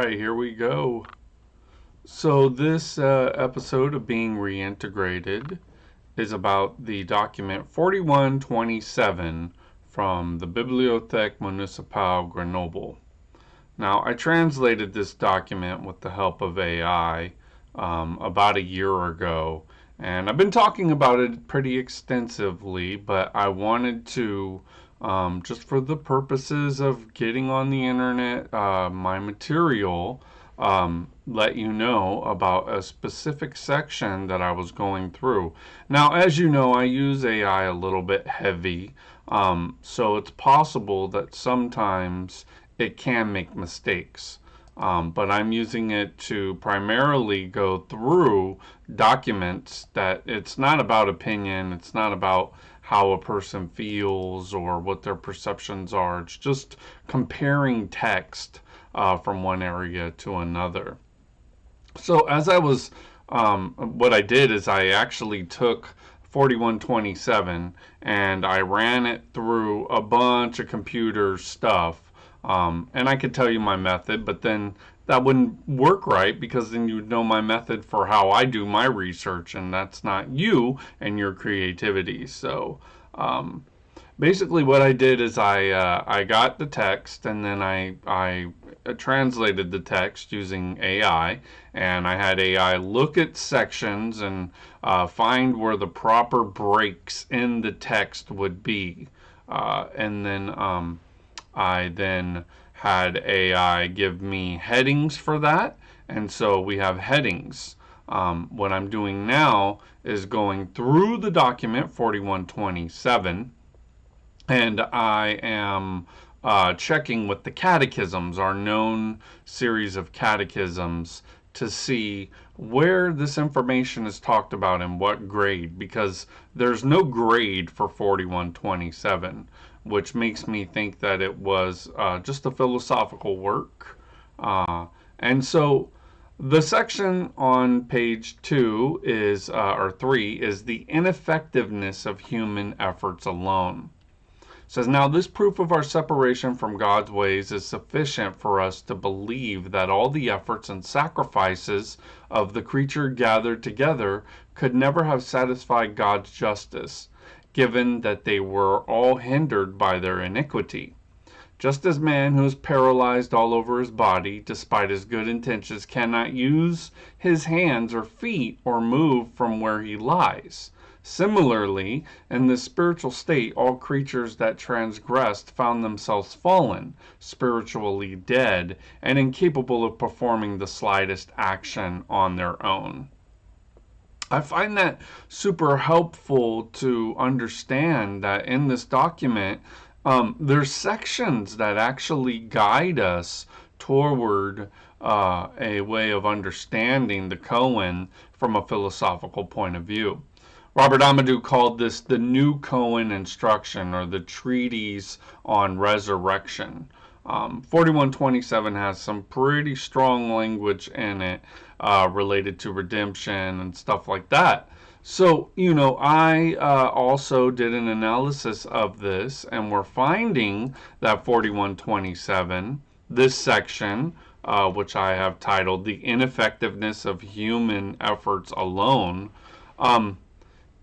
right, here we go. So, this episode of Being Reintegrated is about the document 4127 from the Bibliothèque Municipale Grenoble. Now, I translated this document with the help of AI about a year ago, and I've been talking about it pretty extensively, but I wanted to, just for the purposes of getting on the internet, my material, let you know about a specific section that I was going through. Now, as you know, I use AI a little bit heavy, so it's possible that sometimes it can make mistakes. But I'm using it to primarily go through documents that it's not about opinion, it's not about how a person feels or what their perceptions are. It's just comparing text from one area to another. So as I was, what I did is I actually took 4127 and I ran it through a bunch of computer stuff. And I could tell you my method, but then that wouldn't work right because then you'd know my method for how I do my research, and that's not you and your creativity. So basically what I did is I got the text and then I translated the text using AI, and I had AI look at sections and find where the proper breaks in the text would be, and then I then had AI give me headings for that, and so we have headings. What I'm doing now is going through the document 4127, and I am checking with the catechisms, our known series of catechisms, to see where this information is talked about in what grade, because there's no grade for 4127, which makes me think that it was just a philosophical work. And so the section on page 2 is, or 3, is the ineffectiveness of human efforts alone. It says, now this proof of our separation from God's ways is sufficient for us to believe that all the efforts and sacrifices of the creature gathered together could never have satisfied God's justice, given that they were all hindered by their iniquity. Just as man who is paralyzed all over his body, despite his good intentions, cannot use his hands or feet or move from where he lies. Similarly, in the spiritual state, all creatures that transgressed found themselves fallen, spiritually dead, and incapable of performing the slightest action on their own. I find that super helpful to understand that in this document, there's sections that actually guide us toward a way of understanding the koan from a philosophical point of view. Robert Amadou called this the New Koan Instruction, or the Treatise on Resurrection. 4127 has some pretty strong language in it related to redemption and stuff like that. So, I also did an analysis of this, and we're finding that 4127, this section, which I have titled The Ineffectiveness of Human Efforts Alone,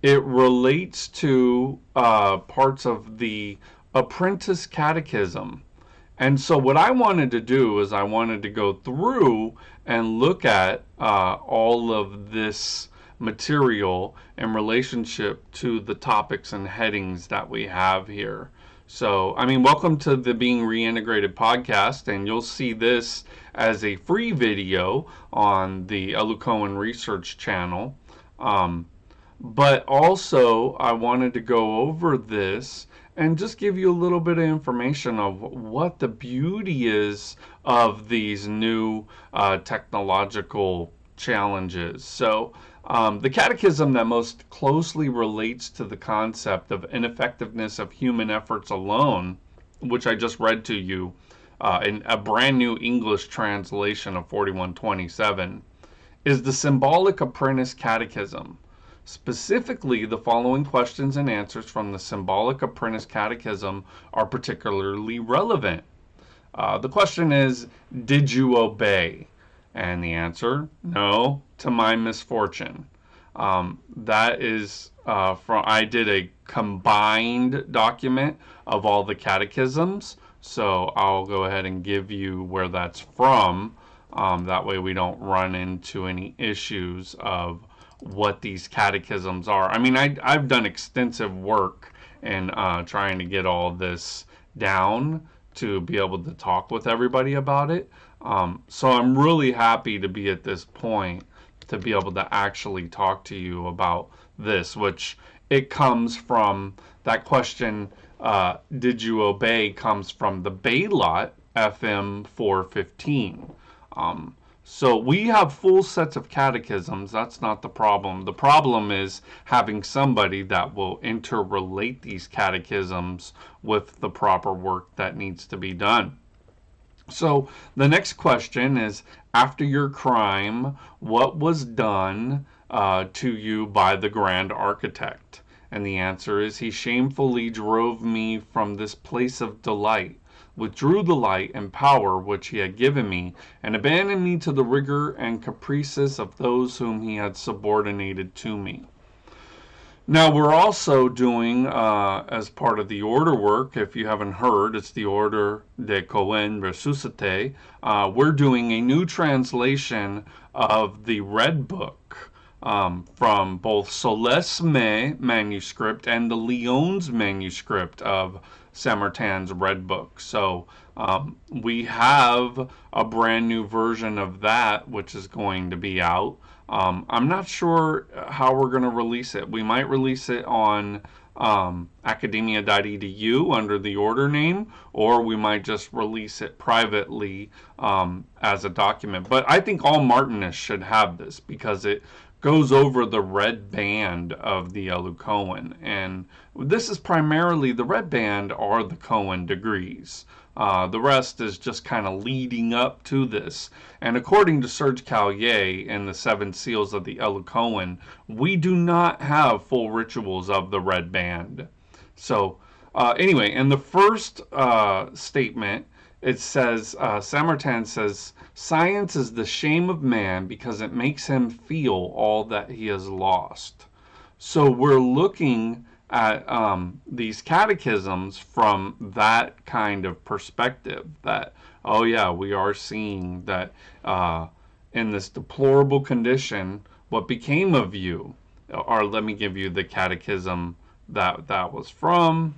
it relates to parts of the Apprentice Catechism. And so what I wanted to do is I wanted to go through and look at all of this material in relationship to the topics and headings that we have here. So, welcome to the Being Reintegrated podcast, and you'll see this as a free video on the Elu Cohen Research channel. But also, I wanted to go over this and just give you a little bit of information of what the beauty is of these new technological challenges. So, the catechism that most closely relates to the concept of ineffectiveness of human efforts alone, which I just read to you in a brand new English translation of 4127, is the Symbolic Apprentice Catechism. Specifically, the following questions and answers from the Symbolic Apprentice Catechism are particularly relevant. The question is, did you obey? And the answer, no, to my misfortune. That is I did a combined document of all the catechisms. So I'll go ahead and give you where that's from. That way we don't run into any issues of what these catechisms are. I mean, I've done extensive work in trying to get all this down to be able to talk with everybody about it. So I'm really happy to be at this point to be able to actually talk to you about this, which it comes from that question, did you obey, comes from the Baylot FM 415. So we have full sets of catechisms. That's not the problem. The problem is having somebody that will interrelate these catechisms with the proper work that needs to be done. So the next question is, after your crime, what was done to you by the grand architect? And the answer is, he shamefully drove me from this place of delight, withdrew the light and power which he had given me, and abandoned me to the rigor and caprices of those whom he had subordinated to me. Now, we're also doing, as part of the order work, if you haven't heard, it's the Order de Cohen Resuscité. We're doing a new translation of the Red Book from both Solesme manuscript and the Lyons manuscript of Saint-Martin's Red Book. So we have a brand new version of that, which is going to be out. I'm not sure how we're going to release it. We might release it on academia.edu under the order name, or we might just release it privately as a document. But I think all Martinists should have this because it goes over the red band of the Cohen. And this is primarily, the red band are the Cohen degrees. The rest is just kind of leading up to this. And according to Serge Callier in the Seven Seals of the Cohen, we do not have full rituals of the red band. So anyway, in the first statement, it says, Saint-Martin says, science is the shame of man because it makes him feel all that he has lost. So we're looking at these catechisms from that kind of perspective, that, oh yeah, we are seeing that in this deplorable condition, what became of you? Or let me give you the catechism that was from.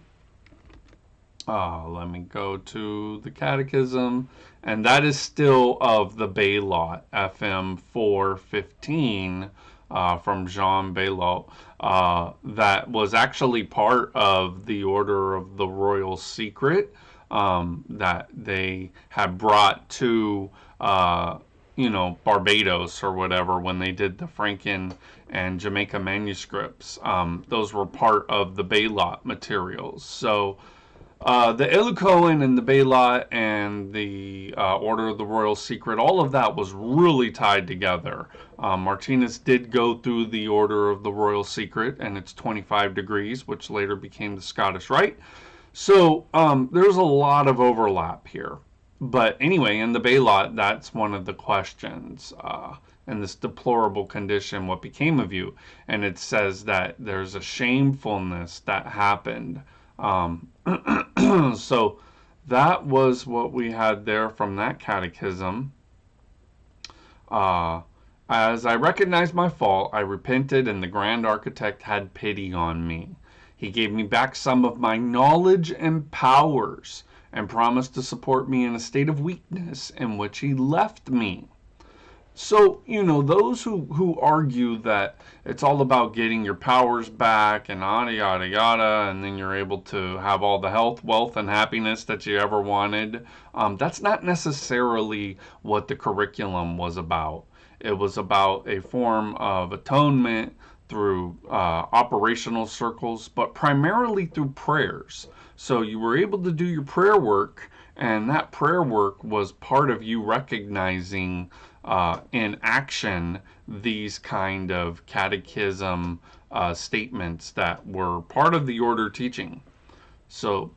Let me go to the catechism, and that is still of the Baylot, FM 415, from Jean Baylot, that was actually part of the Order of the Royal Secret that they had brought to, Barbados or whatever when they did the Franken and Jamaica manuscripts. Those were part of the Baylot materials. So the Cohen and the Baylot and the Order of the Royal Secret, all of that was really tied together. Martinez did go through the Order of the Royal Secret and its 25 degrees, which later became the Scottish Rite. So there's a lot of overlap here. But anyway, in the Baylot, that's one of the questions. In this deplorable condition, what became of you? And it says that there's a shamefulness that happened. So that was what we had there from that catechism. As I recognized my fault, I repented, and the grand architect had pity on me. He gave me back some of my knowledge and powers, and promised to support me in a state of weakness in which he left me. So, those who argue that it's all about getting your powers back and yada, yada, yada, and then you're able to have all the health, wealth, and happiness that you ever wanted, that's not necessarily what the curriculum was about. It was about a form of atonement through operational circles, but primarily through prayers. So you were able to do your prayer work, and that prayer work was part of you recognizing in action these kind of catechism statements that were part of the order teaching. So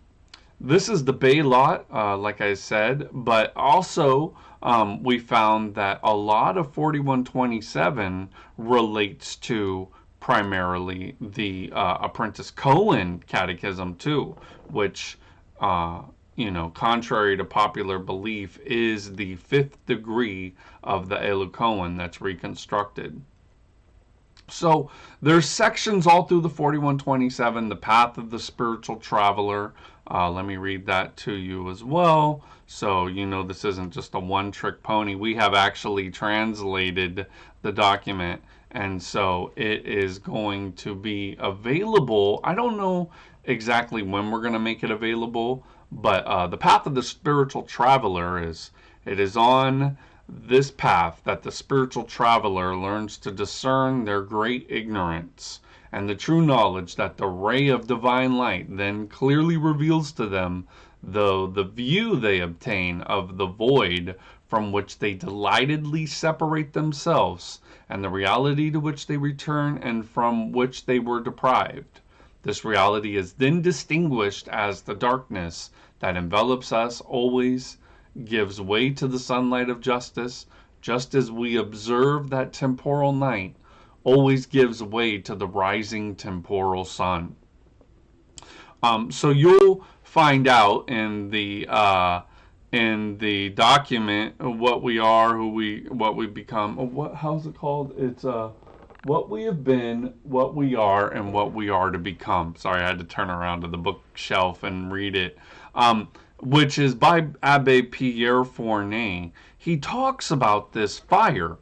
This is the Bay lot, like I said, but also we found that a lot of 4127 relates to primarily the Apprentice Cohen Catechism too, which, uh, contrary to popular belief, is the fifth degree of the Elu Cohen that's reconstructed. So there's sections all through the 4127, the path of the spiritual traveler. Let me read that to you as well. So this isn't just a one-trick pony. We have actually translated the document, and so it is going to be available. I don't know exactly when we're going to make it available, but the path of the spiritual traveler is on this path that the spiritual traveler learns to discern their great ignorance, and the true knowledge that the ray of divine light then clearly reveals to them, though the view they obtain of the void from which they delightedly separate themselves, and the reality to which they return and from which they were deprived. This reality is then distinguished as the darkness that envelops us always gives way to the sunlight of justice, just as we observe that temporal night always gives way to the rising temporal sun. So you'll find out in the document what we are, what we become. How's it called? It's what we have been, what we are, and what we are to become. Sorry, I had to turn around to the bookshelf and read it. Which is by Abbe Pierre Fournier. He talks about this fire,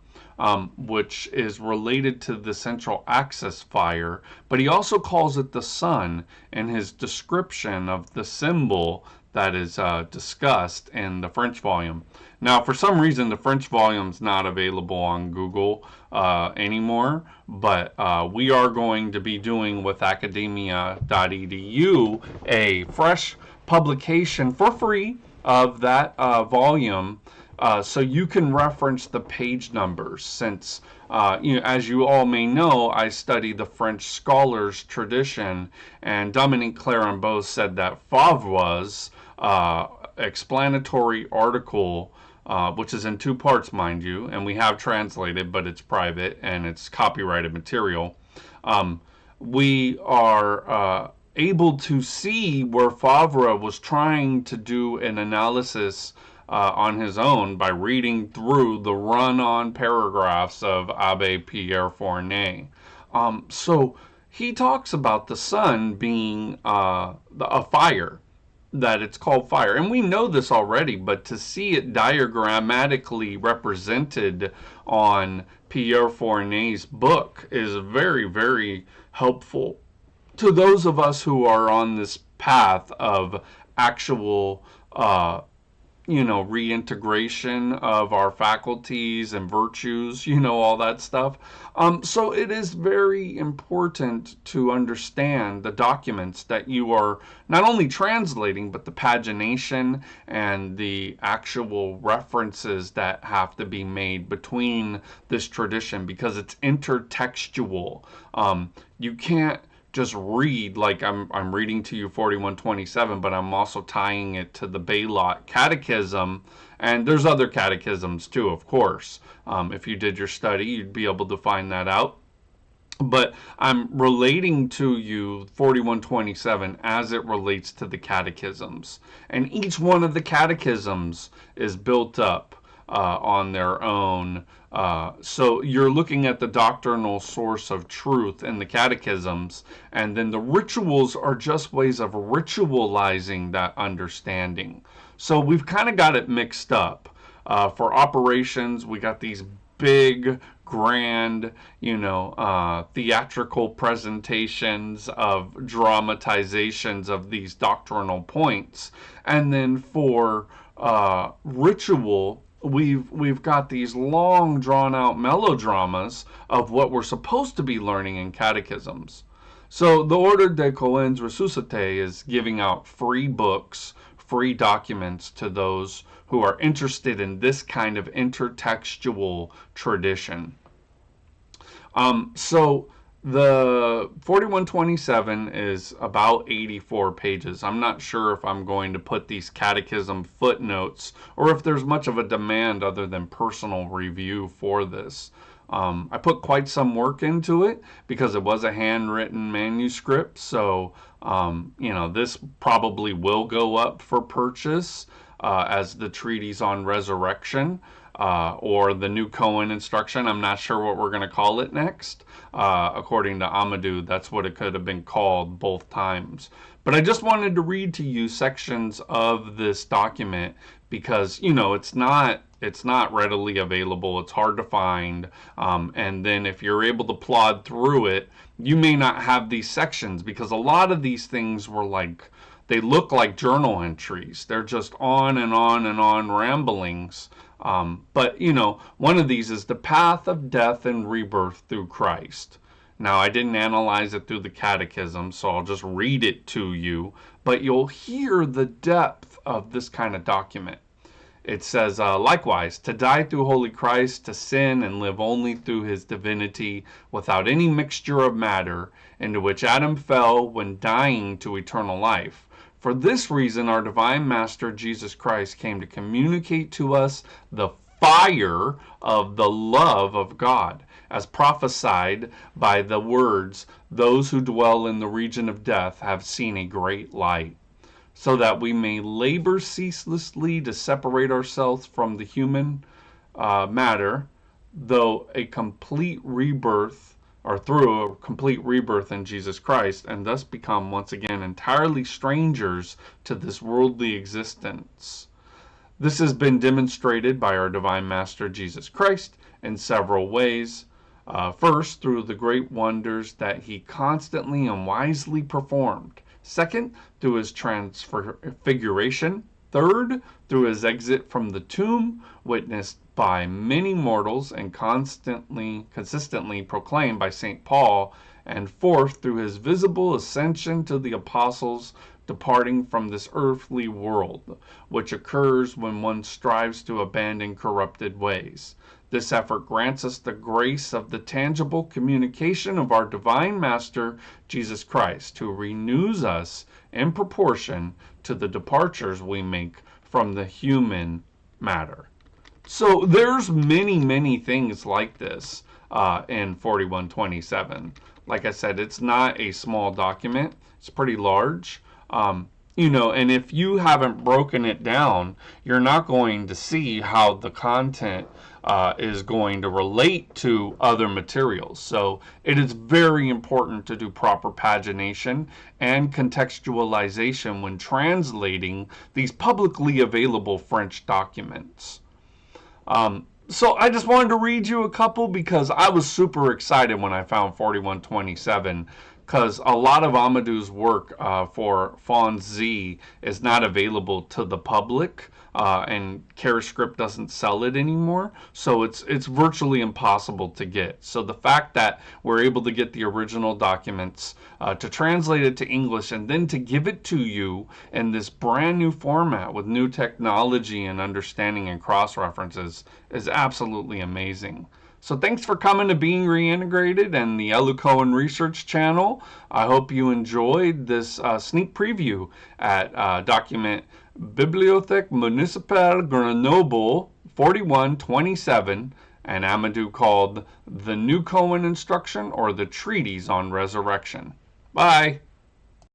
which is related to the central axis fire, but he also calls it the sun in his description of the symbol that is discussed in the French volume. Now, for some reason, the French volume is not available on Google anymore, but we are going to be doing with academia.edu a fresh publication for free of that volume, so you can reference the page numbers. Since, as you all may know, I study the French scholars' tradition, and Dominique Clarambeau said that Favre's explanatory article, which is in two parts, mind you, and we have translated, but it's private and it's copyrighted material. We are able to see where Favre was trying to do an analysis on his own by reading through the run-on paragraphs of Abbe Pierre Fournier. So he talks about the sun being a fire, that it's called fire. And we know this already, but to see it diagrammatically represented on Pierre Fournier's book is very, very helpful to those of us who are on this path of actual reintegration of our faculties and virtues, all that stuff. So it is very important to understand the documents that you are not only translating, but the pagination and the actual references that have to be made between this tradition, because it's intertextual. You can't just read like I'm reading to you 4127, but I'm also tying it to the Baylot Catechism, and there's other catechisms too, of course. If you did your study, you'd be able to find that out. But I'm relating to you 4127 as it relates to the catechisms, and each one of the catechisms is built up on their own. So you're looking at the doctrinal source of truth in the catechisms, and then the rituals are just ways of ritualizing that understanding. So we've kind of got it mixed up. For operations, we got these big, grand, theatrical presentations of dramatizations of these doctrinal points. And then for ritual, we've got these long drawn out melodramas of what we're supposed to be learning in catechisms. So the Ordre des Cohens Ressuscités is giving out free books, free documents to those who are interested in this kind of intertextual tradition. So The 4127 is about 84 pages. I'm not sure if I'm going to put these catechism footnotes or if there's much of a demand other than personal review for this. I put quite some work into it because it was a handwritten manuscript, so this probably will go up for purchase as the treatise on resurrection. Or the new Cohen instruction. I'm not sure what we're going to call it next. According to Amadou, that's what it could have been called both times. But I just wanted to read to you sections of this document because it's not readily available. It's hard to find, and then if you're able to plod through it, you may not have these sections because a lot of these things were like they look like journal entries. They're just on and on and on ramblings. But one of these is the path of death and rebirth through Christ. Now, I didn't analyze it through the catechism, so I'll just read it to you, but you'll hear the depth of this kind of document. It says, likewise, to die through holy Christ, to sin and live only through his divinity, without any mixture of matter, into which Adam fell when dying to eternal life. For this reason, our divine Master Jesus Christ came to communicate to us the fire of the love of God, as prophesied by the words, those who dwell in the region of death have seen a great light, so that we may labor ceaselessly to separate ourselves from the human matter, though a complete rebirth or through a complete rebirth in Jesus Christ, and thus become once again entirely strangers to this worldly existence. This has been demonstrated by our Divine Master Jesus Christ in several ways. First, through the great wonders that he constantly and wisely performed. Second, through his transfiguration. Third, through his exit from the tomb, witnessed by many mortals and consistently proclaimed by St. Paul. And fourth, through his visible ascension to the apostles, departing from this earthly world, which occurs when one strives to abandon corrupted ways. This effort grants us the grace of the tangible communication of our Divine Master, Jesus Christ, who renews us in proportion to the departures we make from the human matter. So there's many things like this in 4127. Like I said, it's not a small document. It's pretty large. And if you haven't broken it down, you're not going to see how the content is going to relate to other materials. So it is very important to do proper pagination and contextualization when translating these publicly available French documents. So I just wanted to read you a couple because I was super excited when I found 4127, because a lot of Amadou's work for Fons Z is not available to the public, and CareScript doesn't sell it anymore, so it's virtually impossible to get. So the fact that we're able to get the original documents, to translate it to English, and then to give it to you in this brand new format with new technology and understanding and cross-references is absolutely amazing. So thanks for coming to Being Reintegrated and the Elu Cohen Research Channel. I hope you enjoyed this sneak preview at document Bibliothèque Municipale Grenoble 4127, and Amadou called the New Cohen Instruction or the Treatise on Resurrection. Bye.